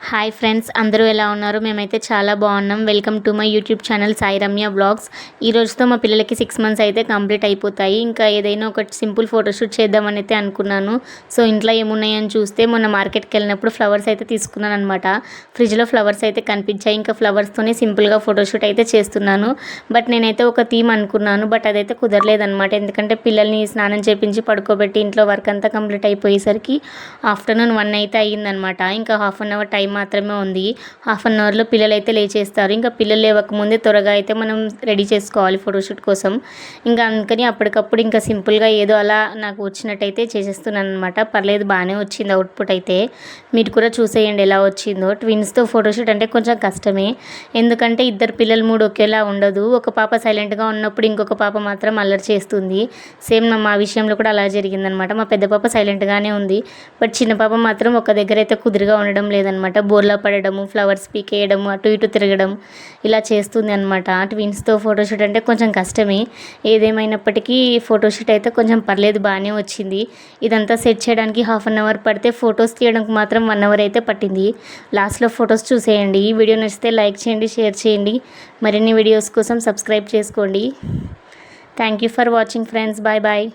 Hi friends, అందరూ ఎలా ఉన్నారు? మేమైతే చాలా బాగున్నాం. Welcome to my YouTube channel Sai Ramya vlogs. ఈ రోజుతో మా పిల్లలకి 6 మంత్స్ అయితే కంప్లీట్ అయిపోతాయి. ఇంకా ఏదైనా ఒక సింపుల్ ఫోటోషూట్ చేద్దామని అయితే అనుకున్నాను. సో ఇంట్లో ఏమున్నాయని చూస్తే మొన్న మార్కెట్కి వెళ్ళినప్పుడు ఫ్లవర్స్ అయితే తీసుకున్నాను అనమాట. ఫ్రిడ్జ్లో ఫ్లవర్స్ అయితే కనిపించాయి. ఇంకా ఫ్లవర్స్తోనే సింపుల్గా ఫోటోషూట్ అయితే చేస్తున్నాను. బట్ నేనైతే ఒక థీమ్ అనుకున్నాను, బట్ అదైతే కుదరలేదనమాట. ఎందుకంటే పిల్లల్ని స్నానం చేపించి పడుకోబెట్టి ఇంట్లో వర్క్ అంతా కంప్లీట్ అయిపోయేసరికి ఆఫ్టర్నూన్ 1 అయితే అయ్యిందనమాట. ఇంకా హాఫ్ అన్ అవర్ టైం మాత్రమే ఉంది. హాఫ్ అన్ అవర్లో పిల్లలు అయితే లేచేస్తారు. ఇంకా పిల్లలు లేవకముందే త్వరగా అయితే మనం రెడీ చేసుకోవాలి ఫోటోషూట్ కోసం. ఇంకా అందుకని అప్పటికప్పుడు ఇంకా సింపుల్గా ఏదో అలా నాకు వచ్చినట్టయితే చేసేస్తున్నాను అనమాట. పర్లేదు, బాగానే వచ్చింది అవుట్పుట్ అయితే. మీరు కూడా చూసేయండి ఎలా వచ్చిందో. ట్విన్స్తో ఫోటోషూట్ అంటే కొంచెం కష్టమే, ఎందుకంటే ఇద్దరు పిల్లల మూడు ఒకేలా ఉండదు. ఒక పాప సైలెంట్గా ఉన్నప్పుడు ఇంకొక పాప మాత్రం అల్లరి చేస్తుంది. సేమ్ మా విషయంలో కూడా అలా జరిగిందనమాట. మా పెద్ద పాప సైలెంట్గానే ఉంది, బట్ చిన్న పాప మాత్రం ఒక దగ్గర అయితే కుదురుగా ఉండడం లేదనమాట. బోర్లా పడడము, ఫ్లవర్స్ పీకేయడము, అటు ఇటు తిరగడం ఇలా చేస్తుంది అనమాట. ట్విన్స్తో ఫోటోషూట్ అంటే కొంచెం కష్టమే. ఏదేమైనప్పటికీ ఫోటోషూట్ అయితే కొంచెం పర్లేదు, బాగానే వచ్చింది. ఇదంతా సెట్ చేయడానికి హాఫ్ అన్ అవర్ పడితే ఫొటోస్ తీయడానికి మాత్రం 1 అవర్ అయితే పట్టింది. లాస్ట్లో ఫొటోస్ చూసేయండి. ఈ వీడియో నచ్చితే లైక్ చేయండి, షేర్ చేయండి. మరిన్ని వీడియోస్ కోసం సబ్స్క్రైబ్ చేసుకోండి. Thank you for watching friends. Bye bye.